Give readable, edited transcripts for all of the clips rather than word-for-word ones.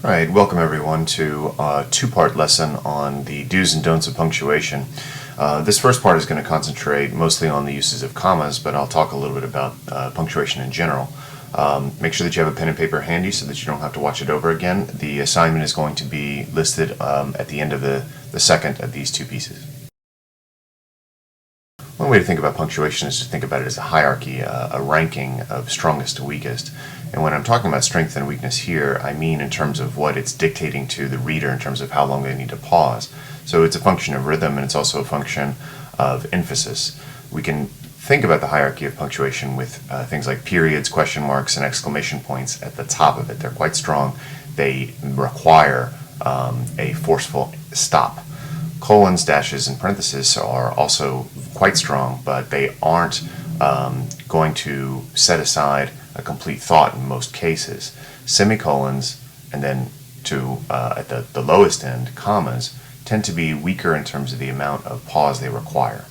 Right, welcome everyone to a two-part lesson on the do's and don'ts of punctuation. This first part is going to concentrate mostly on the uses of commas, but I'll talk a little bit about punctuation in general. Make sure that you have a pen and paper handy so that you don't have to watch it over again. The assignment is going to be listed at the end of the second of these two pieces. One way to think about punctuation is to think about it as a hierarchy, a ranking of strongest to weakest. And when I'm talking about strength and weakness here, I mean in terms of what it's dictating to the reader in terms of how long they need to pause. So it's a function of rhythm, and it's also a function of emphasis. We can think about the hierarchy of punctuation with things like periods, question marks, and exclamation points at the top of it. They're quite strong. They require a forceful stop. Colons, dashes, and parentheses are also quite strong, but they aren't going to set aside a complete thought in most cases. Semicolons, and then at the lowest end, commas, tend to be weaker in terms of the amount of pause they require.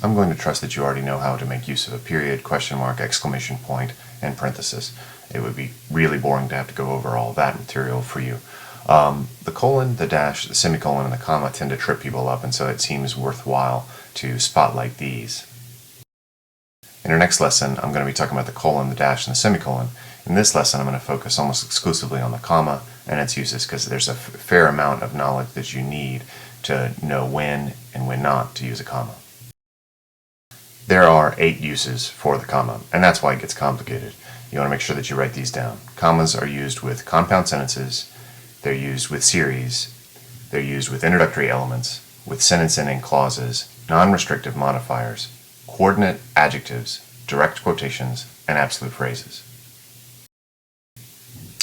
I'm going to trust that you already know how to make use of a period, question mark, exclamation point, and parenthesis. It would be really boring to have to go over all that material for you. The colon, the dash, the semicolon, and the comma tend to trip people up, and so it seems worthwhile to spotlight these. In our next lesson, I'm going to be talking about the colon, the dash, and the semicolon. In this lesson, I'm going to focus almost exclusively on the comma and its uses, because there's a fair amount of knowledge that you need to know when and when not to use a comma. There are 8 uses for the comma, and that's why it gets complicated. You want to make sure that you write these down. Commas are used with compound sentences. They're used with series. They're used with introductory elements, with sentence-ending clauses, non-restrictive modifiers, coordinate adjectives, direct quotations, and absolute phrases.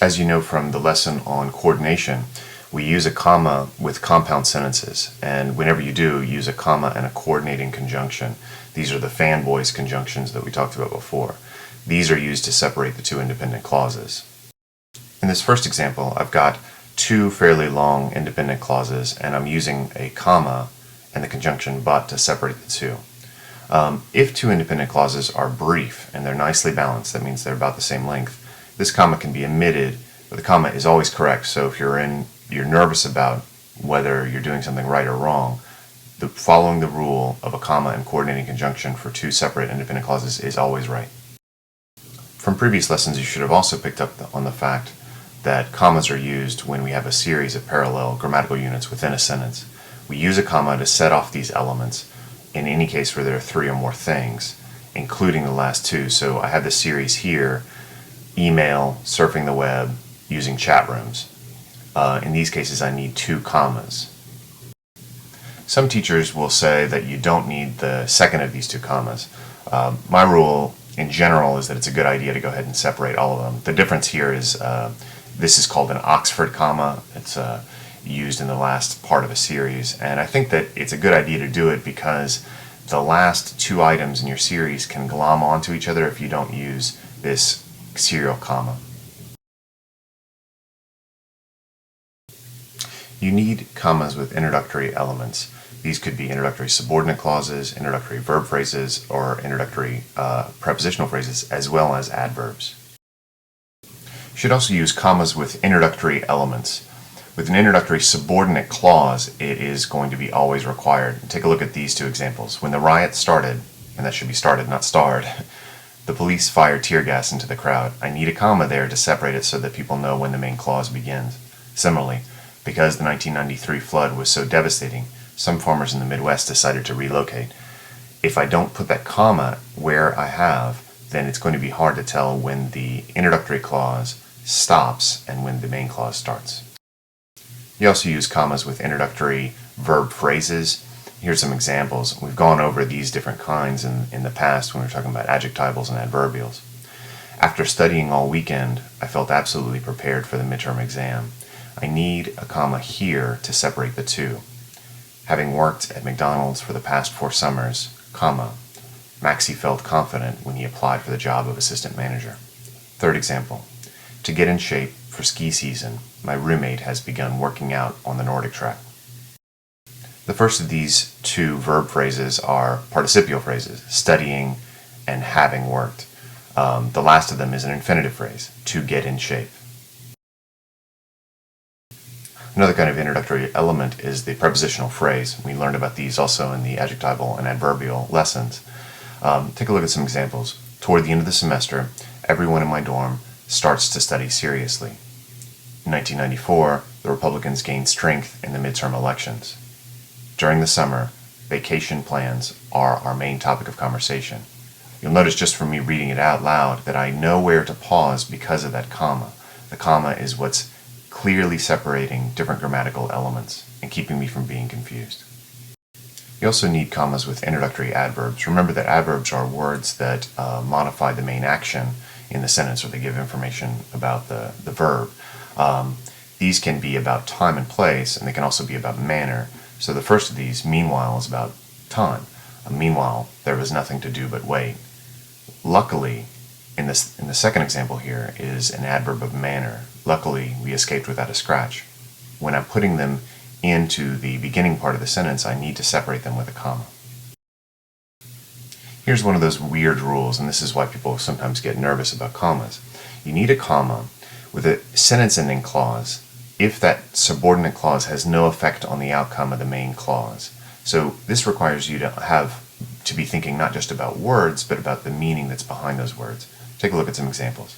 As you know from the lesson on coordination, we use a comma with compound sentences, and whenever you do, use a comma and a coordinating conjunction. These are the fanboys conjunctions that we talked about before. These are used to separate the two independent clauses. In this first example, I've got 2 fairly long independent clauses, and I'm using a comma and the conjunction but to separate the two. If 2 independent clauses are brief and they're nicely balanced, that means they're about the same length, this comma can be omitted, but the comma is always correct. So if you're nervous about whether you're doing something right or wrong, following the rule of a comma and coordinating conjunction for 2 separate independent clauses is always right. From previous lessons, you should have also picked up on the fact that commas are used when we have a series of parallel grammatical units within a sentence. We use a comma to set off these elements in any case where there are 3 or more things, including the last 2. So I have this series here: email, surfing the web, using chat rooms. In these cases, I need 2 commas. Some teachers will say that you don't need the second of these 2 commas. My rule in general is that it's a good idea to go ahead and separate all of them. The difference here is this is called an Oxford comma. It's used in the last part of a series, and I think that it's a good idea to do it because the last 2 items in your series can glom onto each other if you don't use this serial comma. You need commas with introductory elements. These could be introductory subordinate clauses, introductory verb phrases, or introductory prepositional phrases, as well as adverbs. You should also use commas with introductory elements. With an introductory subordinate clause, it is going to be always required. Take a look at these 2 examples. When the riot started, and that should be started, not starred, the police fired tear gas into the crowd. I need a comma there to separate it so that people know when the main clause begins. Similarly, because the 1993 flood was so devastating, some farmers in the Midwest decided to relocate. If I don't put that comma where I have, then it's going to be hard to tell when the introductory clause stops and when the main clause starts. You also use commas with introductory verb phrases. Here's some examples. We've gone over these different kinds in the past when we were talking about adjectivals and adverbials. After studying all weekend, I felt absolutely prepared for the midterm exam. I need a comma here to separate the 2. Having worked at McDonald's for the past 4 summers, comma, Maxie felt confident when he applied for the job of assistant manager. Third example. To get in shape for ski season, my roommate has begun working out on the Nordic track. The first of these 2 verb phrases are participial phrases, studying and having worked. The last of them is an infinitive phrase, to get in shape. Another kind of introductory element is the prepositional phrase. We learned about these also in the adjectival and adverbial lessons. Take a look at some examples. Toward the end of the semester, everyone in my dorm starts to study seriously. In 1994, the Republicans gained strength in the midterm elections. During the summer, vacation plans are our main topic of conversation. You'll notice just from me reading it out loud that I know where to pause because of that comma. The comma is what's clearly separating different grammatical elements and keeping me from being confused. You also need commas with introductory adverbs. Remember that adverbs are words that modify the main action in the sentence, or they give information about the verb. These can be about time and place, and they can also be about manner. So the first of these, meanwhile, is about time. Meanwhile, there was nothing to do but wait. Luckily, in the second example here, is an adverb of manner. Luckily, we escaped without a scratch. When I'm putting them into the beginning part of the sentence, I need to separate them with a comma. Here's one of those weird rules, and this is why people sometimes get nervous about commas. You need a comma with a sentence-ending clause if that subordinate clause has no effect on the outcome of the main clause. So this requires you to be thinking not just about words, but about the meaning that's behind those words. Take a look at some examples.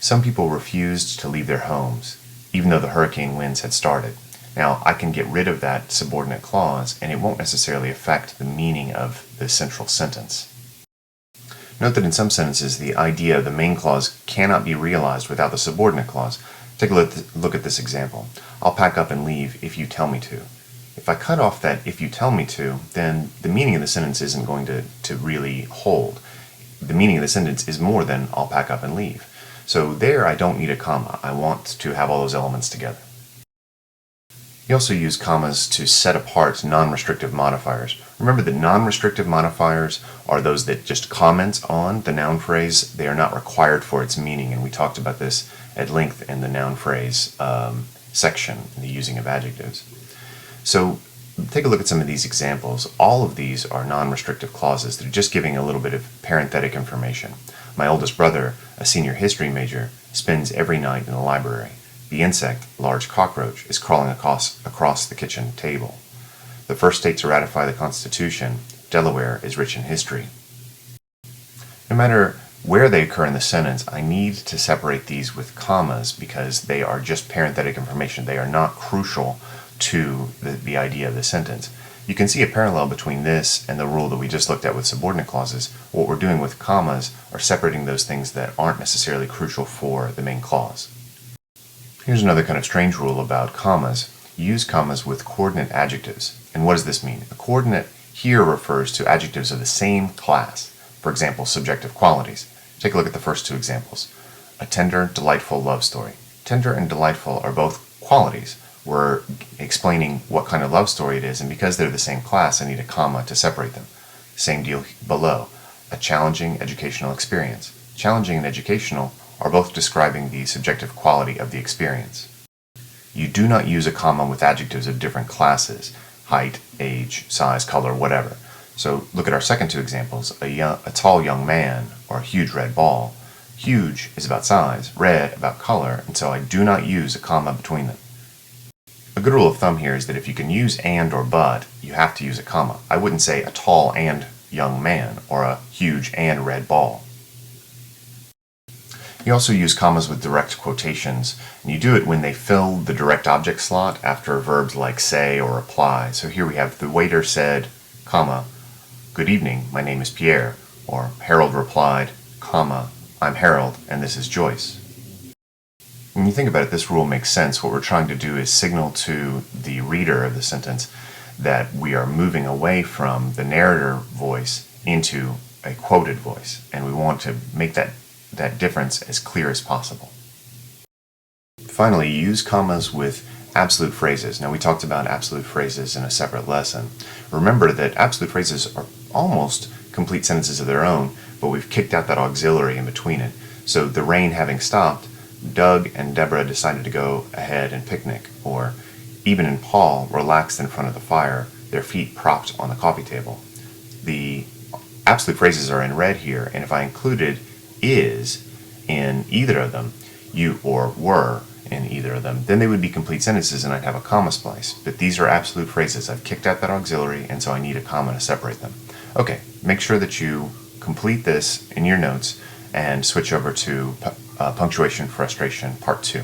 Some people refused to leave their homes, even though the hurricane winds had started. Now, I can get rid of that subordinate clause, and it won't necessarily affect the meaning of the central sentence. Note that in some sentences, the idea of the main clause cannot be realized without the subordinate clause. Take a look at this example. I'll pack up and leave if you tell me to. If I cut off that if you tell me to, then the meaning of the sentence isn't going to really hold. The meaning of the sentence is more than I'll pack up and leave. So there I don't need a comma. I want to have all those elements together. You also use commas to set apart non-restrictive modifiers. Remember that non-restrictive modifiers are those that just comment on the noun phrase. They are not required for its meaning, and we talked about this at length in the noun phrase section, in the using of adjectives. So take a look at some of these examples. All of these are non-restrictive clauses. They're just giving a little bit of parenthetic information. My oldest brother, a senior history major, spends every night in the library. The insect, large cockroach, is crawling across the kitchen table. The first state to ratify the Constitution, Delaware, is rich in history. No matter where they occur in the sentence, I need to separate these with commas because they are just parenthetic information. They are not crucial to the idea of the sentence. You can see a parallel between this and the rule that we just looked at with subordinate clauses. What we're doing with commas are separating those things that aren't necessarily crucial for the main clause. Here's another kind of strange rule about commas. Use commas with coordinate adjectives. And what does this mean? A coordinate here refers to adjectives of the same class. For example, subjective qualities. Take a look at the first two examples. A tender, delightful love story. Tender and delightful are both qualities. We're explaining what kind of love story it is, and because they're the same class, I need a comma to separate them. Same deal below. A challenging educational experience. Challenging and educational are both describing the subjective quality of the experience. You do not use a comma with adjectives of different classes, height, age, size, color, whatever. So look at our second two examples, a tall young man or a huge red ball. Huge is about size, red about color, and so I do not use a comma between them. A good rule of thumb here is that if you can use and or but, you have to use a comma. I wouldn't say a tall and young man or a huge and red ball. You also use commas with direct quotations, and you do it when they fill the direct object slot after verbs like say or reply. So here we have the waiter said, comma, good evening, my name is Pierre, or Harold replied, comma, I'm Harold and this is Joyce. When you think about it, this rule makes sense. What we're trying to do is signal to the reader of the sentence that we are moving away from the narrator voice into a quoted voice, and we want to make that difference as clear as possible. Finally, use commas with absolute phrases. Now, we talked about absolute phrases in a separate lesson. Remember that absolute phrases are almost complete sentences of their own, but we've kicked out that auxiliary in between it. So the rain having stopped, Doug and Deborah decided to go ahead and picnic, or Eben and Paul relaxed in front of the fire, their feet propped on the coffee table. The absolute phrases are in red here, and if I included is in either of them, you or were in either of them, then they would be complete sentences and I'd have a comma splice. But these are absolute phrases. I've kicked out that auxiliary, and so I need a comma to separate them. Okay, make sure that you complete this in your notes and switch over to Punctuation Frustration Part 2.